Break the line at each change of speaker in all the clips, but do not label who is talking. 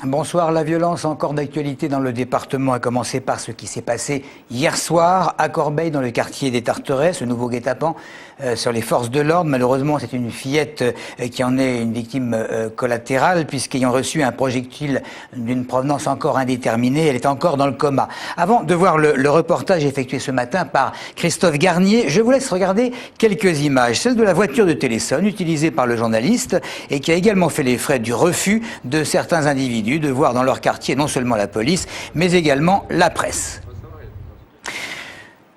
Bonsoir. La violence encore d'actualité dans le département, a commencé par ce qui s'est passé hier soir à Corbeil, dans le quartier des Tarterets, ce nouveau guet-apens sur les forces de l'ordre. Malheureusement, c'est une fillette qui en est une victime collatérale, puisqu'ayant reçu un projectile d'une provenance encore indéterminée, elle est encore dans le coma. Avant de voir le reportage effectué ce matin par Christophe Garnier, je vous laisse regarder quelques images. Celle de la voiture de téléphone utilisée par le journaliste et qui a également fait les frais du refus de certains individus de voir dans leur quartier non seulement la police, mais également la presse.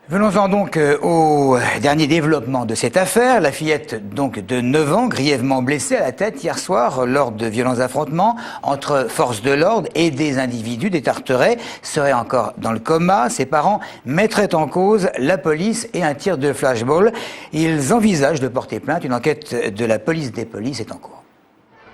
Venons-en donc au dernier développement de cette affaire. La fillette donc de 9 ans, grièvement blessée à la tête hier soir lors de violents affrontements entre forces de l'ordre et des individus des Tarterets, serait encore dans le coma. Ses parents mettraient en cause la police et un tir de flashball. Ils envisagent de porter plainte. Une enquête de la police des polices est en cours.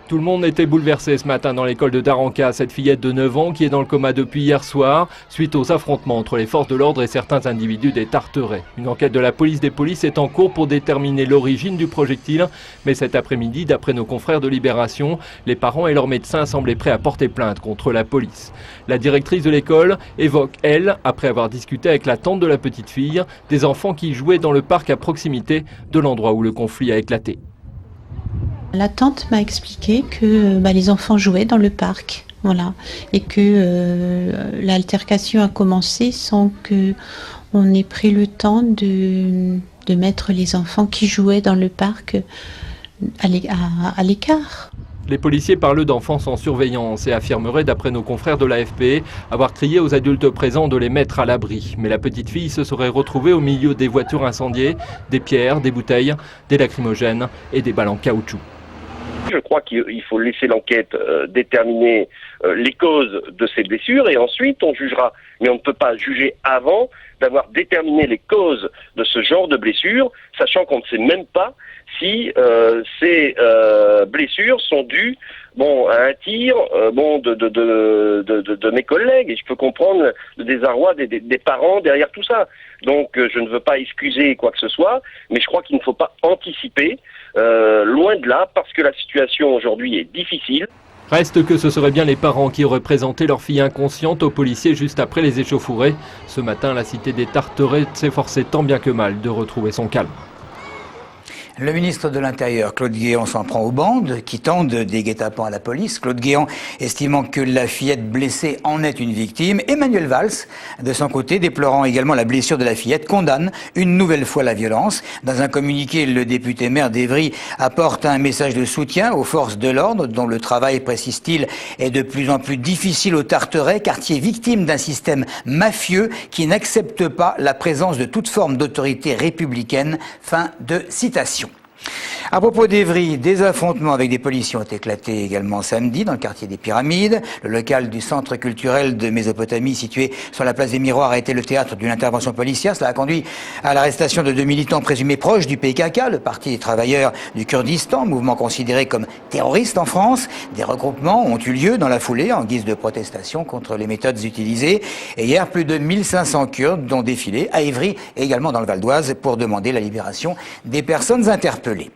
Tout le monde était bouleversé ce matin dans l'école de Daranka. Cette fillette de 9 ans qui est dans le coma depuis hier soir, suite aux affrontements entre les forces de l'ordre et certains individus des Tarterets. Une enquête de la police des polices est en cours pour déterminer l'origine du projectile. Mais cet après-midi, d'après nos confrères de Libération, les parents et leurs médecins semblaient prêts à porter plainte contre la police. La directrice de l'école évoque, elle, après avoir discuté avec la tante de la petite fille, des enfants qui jouaient dans le parc à proximité de l'endroit où le conflit a éclaté.
La tante m'a expliqué que les enfants jouaient dans le parc, voilà, et que l'altercation a commencé sans qu'on ait pris le temps de mettre les enfants qui jouaient dans le parc à l'écart.
Les policiers parlent d'enfants sans surveillance et affirmeraient, d'après nos confrères de l'AFP, avoir crié aux adultes présents de les mettre à l'abri. Mais la petite fille se serait retrouvée au milieu des voitures incendiées, des pierres, des bouteilles, des lacrymogènes et des balles en caoutchouc.
Je crois qu'il faut laisser l'enquête déterminer les causes de ces blessures et ensuite on jugera. Mais on ne peut pas juger avant d'avoir déterminé les causes de ce genre de blessures, sachant qu'on ne sait même pas si ces blessures sont dues à un tir de mes collègues. Et je peux comprendre le désarroi des parents derrière tout ça. Donc je ne veux pas excuser quoi que ce soit, mais je crois qu'il ne faut pas anticiper, loin de là, parce que la situation aujourd'hui est difficile.
Reste que ce seraient bien les parents qui auraient présenté leur fille inconsciente aux policiers juste après les échauffourées. Ce matin, la cité des Tarterets s'efforçait tant bien que mal de retrouver son calme.
Le ministre de l'Intérieur, Claude Guéant, s'en prend aux bandes qui tendent des guet-apens à la police. Claude Guéant estimant que la fillette blessée en est une victime. Emmanuel Valls, de son côté, déplorant également la blessure de la fillette, condamne une nouvelle fois la violence. Dans un communiqué, le député maire d'Évry apporte un message de soutien aux forces de l'ordre, dont le travail, précise-t-il, est de plus en plus difficile au Tarterets, quartier victime d'un système mafieux qui n'accepte pas la présence de toute forme d'autorité républicaine. Fin de citation. À propos d'Évry, des affrontements avec des policiers ont éclaté également samedi dans le quartier des Pyramides. Le local du centre culturel de Mésopotamie situé sur la place des Miroirs a été le théâtre d'une intervention policière. Cela a conduit à l'arrestation de 2 militants présumés proches du PKK, le Parti des travailleurs du Kurdistan, mouvement considéré comme terroriste en France. Des regroupements ont eu lieu dans la foulée en guise de protestation contre les méthodes utilisées. Et hier, plus de 1500 Kurdes ont défilé à Évry et également dans le Val d'Oise pour demander la libération des personnes interpellées.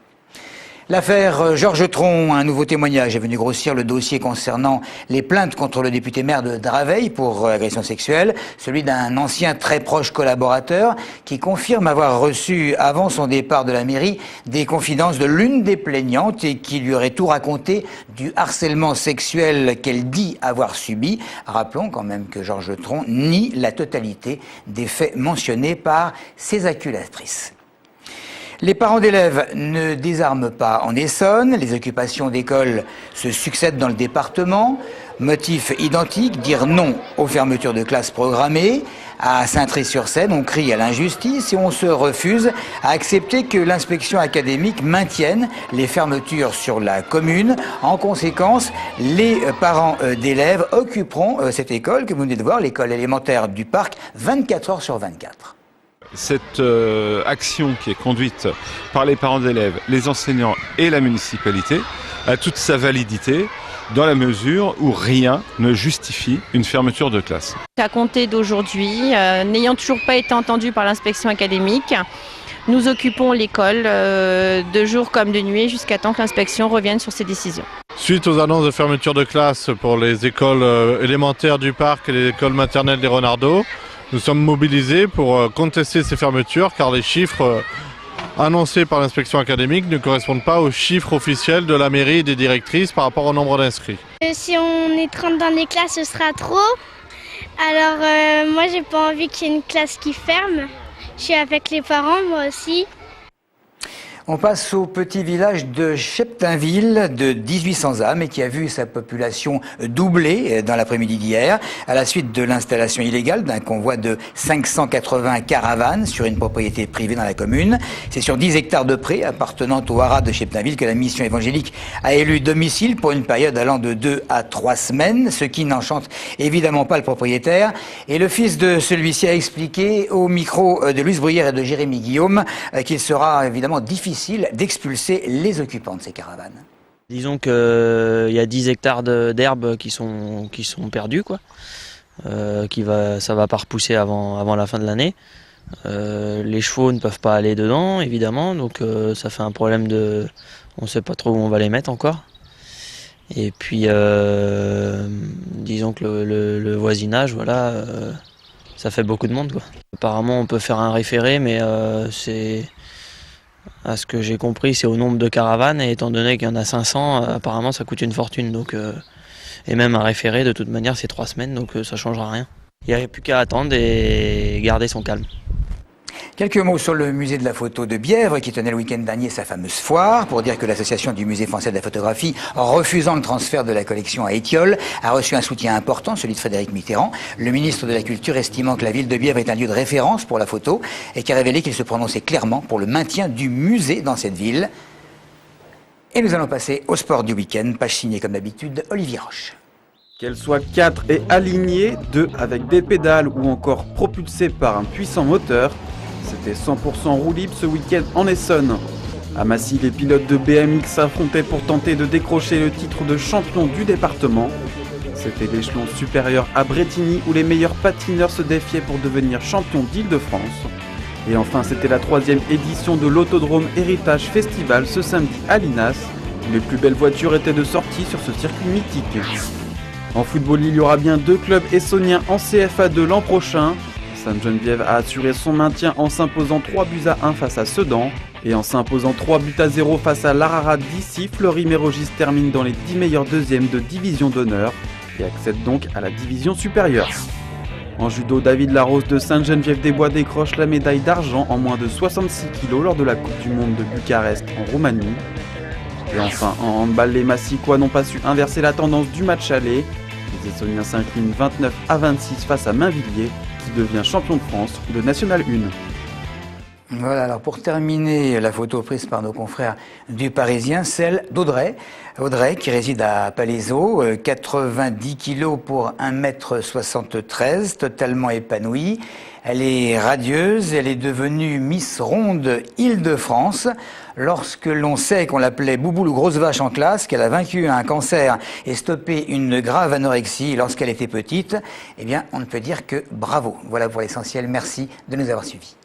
L'affaire Georges Tron, un nouveau témoignage est venu grossir le dossier concernant les plaintes contre le député maire de Draveil pour agression sexuelle, celui d'un ancien très proche collaborateur qui confirme avoir reçu avant son départ de la mairie des confidences de l'une des plaignantes et qui lui aurait tout raconté du harcèlement sexuel qu'elle dit avoir subi. Rappelons quand même que Georges Tron nie la totalité des faits mentionnés par ses accusatrices. Les parents d'élèves ne désarment pas en Essonne. Les occupations d'écoles se succèdent dans le département. Motif identique, dire non aux fermetures de classes programmées. À Saint-Tré-sur-Seine, on crie à l'injustice et on se refuse à accepter que l'inspection académique maintienne les fermetures sur la commune. En conséquence, les parents d'élèves occuperont cette école que vous venez de voir, l'école élémentaire du Parc, 24 heures sur 24.
Cette action qui est conduite par les parents d'élèves, les enseignants et la municipalité a toute sa validité. dans la mesure où rien ne justifie une fermeture de classe.
À compter d'aujourd'hui, n'ayant toujours pas été entendu par l'inspection académique, nous occupons l'école de jour comme de nuit jusqu'à temps que l'inspection revienne sur ses décisions.
Suite aux annonces de fermeture de classe pour les écoles élémentaires du parc et les écoles maternelles des Renardeaux, nous sommes mobilisés pour contester ces fermetures car les chiffres annoncés par l'inspection académique ne correspondent pas aux chiffres officiels de la mairie et des directrices par rapport au nombre d'inscrits.
Si on est 30 dans les classes, ce sera trop. Alors moi, j'ai pas envie qu'il y ait une classe qui ferme. Je suis avec les parents, moi aussi.
On passe au petit village de Cheptainville de 1800 âmes et qui a vu sa population doubler dans l'après-midi d'hier à la suite de l'installation illégale d'un convoi de 580 caravanes sur une propriété privée dans la commune. C'est sur 10 hectares de prés appartenant au haras de Cheptainville que la mission évangélique a élu domicile pour une période allant de 2 à 3 semaines, ce qui n'enchante évidemment pas le propriétaire. Et le fils de celui-ci a expliqué au micro de Louise Bruyère et de Jérémy Guillaume qu'il sera évidemment difficile d'expulser les occupants de ces caravanes.
Disons qu'il y a 10 hectares d'herbe qui sont perdus, quoi. Ça va pas repousser avant la fin de l'année. Les chevaux ne peuvent pas aller dedans, évidemment, donc ça fait un problème on sait pas trop où on va les mettre encore. Et puis, disons que le voisinage, voilà, ça fait beaucoup de monde, quoi. Apparemment, on peut faire un référé, mais à ce que j'ai compris, c'est au nombre de caravanes, et étant donné qu'il y en a 500, apparemment ça coûte une fortune. Donc, et même un référé, de toute manière, c'est 3 semaines, donc ça ne changera rien. Il n'y a plus qu'à attendre et garder son calme.
Quelques mots sur le musée de la photo de Bièvre qui tenait le week-end dernier sa fameuse foire pour dire que l'association du musée français de la photographie, refusant le transfert de la collection à Étiole, a reçu un soutien important, celui de Frédéric Mitterrand, le ministre de la Culture estimant que la ville de Bièvre est un lieu de référence pour la photo et qui a révélé qu'il se prononçait clairement pour le maintien du musée dans cette ville. Et nous allons passer au sport du week-end, page signée comme d'habitude, Olivier Roche.
Qu'elle soit 4 et alignée, 2 avec des pédales ou encore propulsée par un puissant moteur, c'était 100% roue libre ce week-end en Essonne. À Massy, les pilotes de BMX s'affrontaient pour tenter de décrocher le titre de champion du département. C'était l'échelon supérieur à Brétigny où les meilleurs patineurs se défiaient pour devenir champion d'Île-de-France. Et enfin, c'était la 3e édition de l'Autodrome Héritage Festival ce samedi à Linas, où les plus belles voitures étaient de sortie sur ce circuit mythique. En football, il y aura bien 2 clubs essonniens en CFA2 l'an prochain. Sainte-Geneviève a assuré son maintien en s'imposant 3-1 face à Sedan. Et en s'imposant 3-0 face à l'Ararat d'ici, Fleury-Mérogis termine dans les 10 meilleurs deuxièmes de division d'honneur et accède donc à la division supérieure. En judo, David Larose de Sainte-Geneviève-des-Bois décroche la médaille d'argent en moins de 66 kg lors de la Coupe du Monde de Bucarest en Roumanie. Et enfin, en handball, les Massicois n'ont pas su inverser la tendance du match aller. Les Essonniens s'inclinent 29-26 face à Mainvilliers, qui devient champion de France de National 1.
Voilà, alors pour terminer, la photo prise par nos confrères du Parisien, celle d'Audrey. Audrey qui réside à Palaiseau, 90 kilos pour 1,73 m, totalement épanouie. Elle est radieuse, elle est devenue Miss Ronde Île-de-France. Lorsque l'on sait qu'on l'appelait Bouboule ou grosse vache en classe, qu'elle a vaincu un cancer et stoppé une grave anorexie lorsqu'elle était petite, eh bien, on ne peut dire que bravo. Voilà pour l'essentiel. Merci de nous avoir suivis.